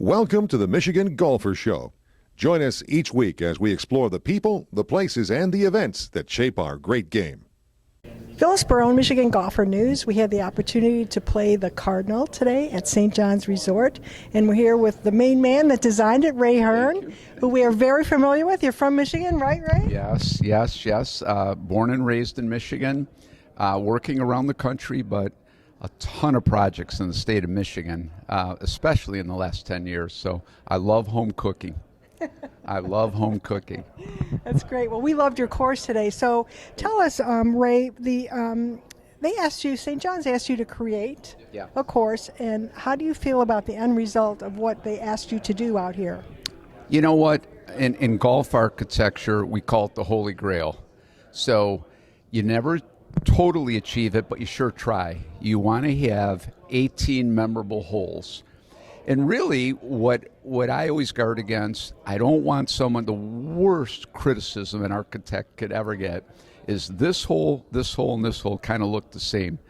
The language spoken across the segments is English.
Welcome to the Michigan Golfer Show. Join us each week as we explore the people, the places, and the events that shape our great game. Phyllis Barone, Michigan Golfer News. We had the opportunity to play the Cardinal today at St. John's Resort, and we're here with the main man that designed it, Ray Hearn, who we are very familiar with. You're from Michigan, right, Ray? Yes. Born and raised in Michigan, working around the country, but a ton of projects in the state of Michigan, especially in the last 10 years. So I love home cooking. That's great. Well, we loved your course today. So tell us, Ray, they asked you, St. John's asked you to create a course, and how do you feel about the end result of what they asked you to do out here? You know what? In golf architecture, we call it the Holy Grail. So you never totally achieve it, but you sure try. You want to have 18 memorable holes. And really, what I always guard against, I don't want the worst criticism an architect could ever get is this hole, and this hole kind of look the same.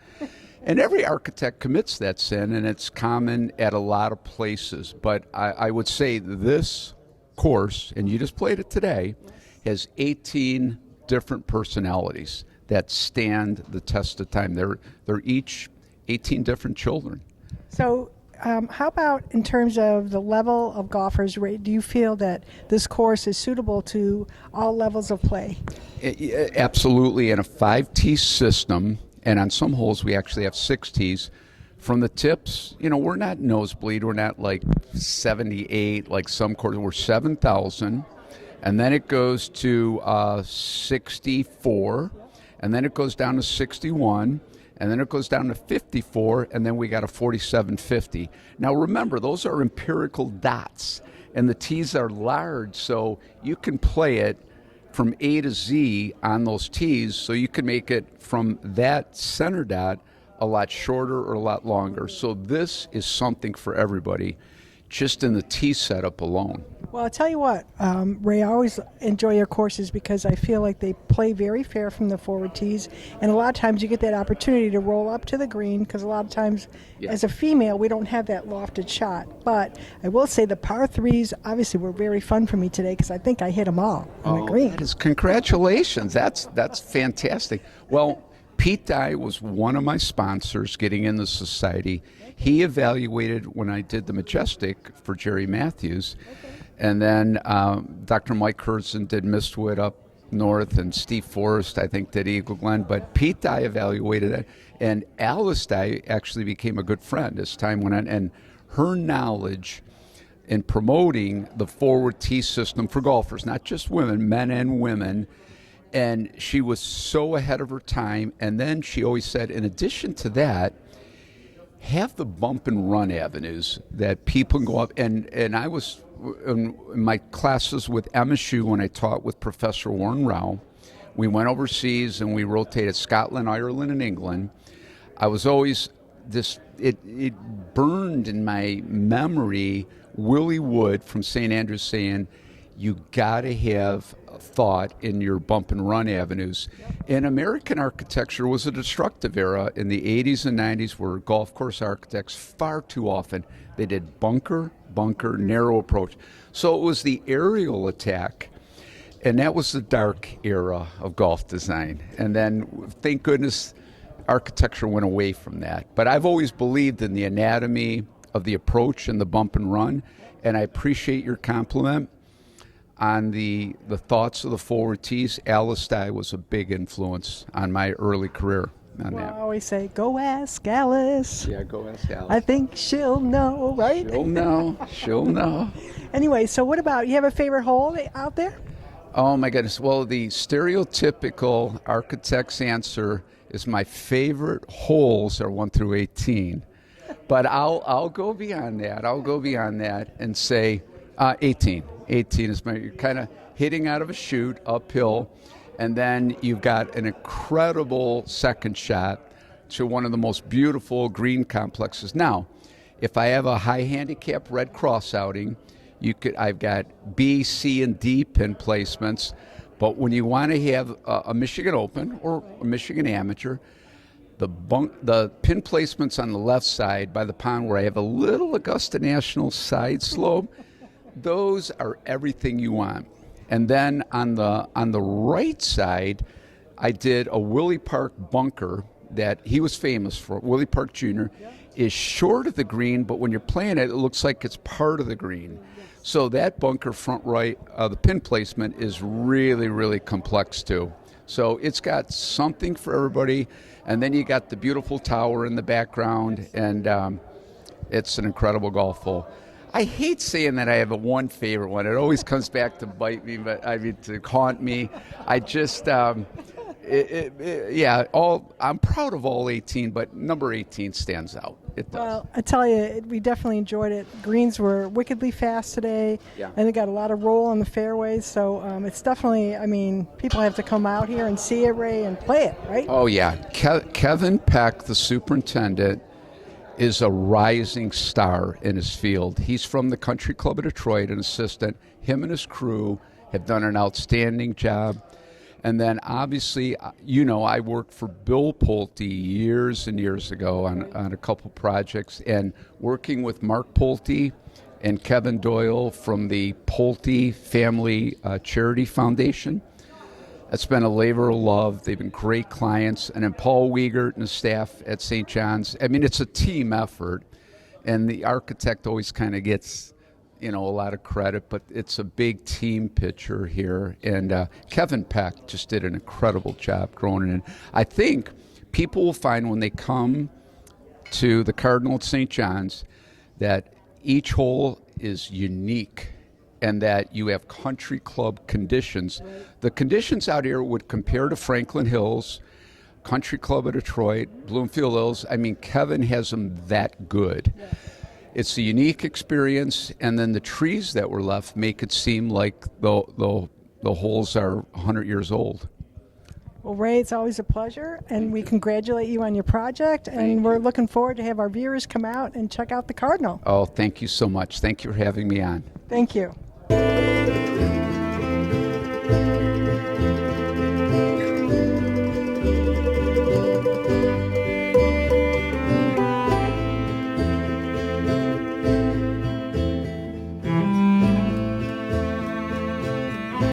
And every architect commits that sin, and it's common at a lot of places. But I would say this course, and you just played it today, has 18 different personalities that stand the test of time. They're each 18 different children. So how about in terms of the level of golfers, Ray, do you feel that this course is suitable to all levels of play? Absolutely. In a 5-tee system, and on some holes we actually have 6 tees, from the tips, we're not nosebleed, we're not like 78 like some courses, we're 7,000, and then it goes to 64, and then it goes down to 61, and then it goes down to 54, and then we got a 4750. Now remember, those are empirical dots, and the tees are large, so you can play it from A to Z on those tees, so you can make it from that center dot a lot shorter or a lot longer. So this is something for everybody, just in the tee setup alone. Well, I'll tell you what, Ray, I always enjoy your courses because I feel like they play very fair from the forward tees, and a lot of times you get that opportunity to roll up to the green because a lot of times as a female we don't have that lofted shot. But I will say the par threes obviously were very fun for me today because I think I hit them all on the green. Congratulations. That's fantastic. Well, Pete Dye was one of my sponsors getting in the society. He evaluated when I did the Majestic for Jerry Matthews. And then Dr. Mike Curzon did Mistwood up north, and Steve Forrest, I think, did Eagle Glen. But Pete Dye evaluated it, and Alice Dye actually became a good friend as time went on. And her knowledge in promoting the forward tee system for golfers, not just women, men and women, and she was so ahead of her time. And then she always said, in addition to that, have the bump and run avenues that people can go up. And I was in my classes with MSU when I taught with Professor Warren Rao. We went overseas and we rotated Scotland, Ireland, and England. I was always it burned in my memory Willie Wood from St. Andrews saying, you got to have thought in your bump and run avenues. And American architecture was a destructive era in the 80s and 90s where golf course architects far too often, they did bunker, narrow approach. So it was the aerial attack, and that was the dark era of golf design. And then, thank goodness, architecture went away from that. But I've always believed in the anatomy of the approach and the bump and run, and I appreciate your compliment on the thoughts of the forward tees. Alice Dye was a big influence on my early career on that. I always say, go ask Alice. Yeah, go ask Alice. I think she'll know, right? She'll know. Anyway, so what about, you have a favorite hole out there? Oh my goodness. Well, the stereotypical architect's answer is my favorite holes are 1 through 18. But I'll go beyond that. I'll go beyond that and say 18. 18 is you're kind of hitting out of a chute uphill, and then you've got an incredible second shot to one of the most beautiful green complexes. Now, if I have a high handicap Red Cross outing, I've got B, C, and D pin placements. But when you want to have a Michigan Open or a Michigan Amateur, The pin placements on the left side by the pond where I have a little Augusta National side slope, those are everything you want. And then on the right side, I did a Willie Park bunker that he was famous for. Willie Park Jr. is short of the green, but when you're playing it, it looks like it's part of the green. So that bunker front right, the pin placement is really, really complex too. So it's got something for everybody. And then you got the beautiful tower in the background, and it's an incredible golf hole. I hate saying that I have one favorite one. It always comes back to bite me, to haunt me. I just, I'm proud of all 18, but number 18 stands out. It does. Well, I tell you, we definitely enjoyed it. Greens were wickedly fast today, and they got a lot of roll on the fairways. So it's definitely, people have to come out here and see it, Ray, and play it, right? Oh, yeah. Kevin Peck, the superintendent, is a rising star in his field. He's from the Country Club of Detroit, an assistant. Him and his crew have done an outstanding job. And then obviously, I worked for Bill Pulte years and years ago on a couple projects, and working with Mark Pulte and Kevin Doyle from the Pulte Family Charity Foundation. It's been a labor of love. They've been great clients. And then Paul Wiegert and the staff at St. John's. It's a team effort, and the architect always kind of gets a lot of credit, but it's a big team picture here. And Kevin Peck just did an incredible job growing it in. I think people will find when they come to the Cardinal at St. John's that each hole is unique and that you have country club conditions. The conditions out here would compare to Franklin Hills, Country Club of Detroit, Bloomfield Hills. Kevin has them that good. It's a unique experience, and then the trees that were left make it seem like the holes are 100 years old. Well, Ray, it's always a pleasure, and we congratulate you on your project, and we're looking forward to have our viewers come out and check out the Cardinal. Oh, thank you so much. Thank you for having me on. Thank you.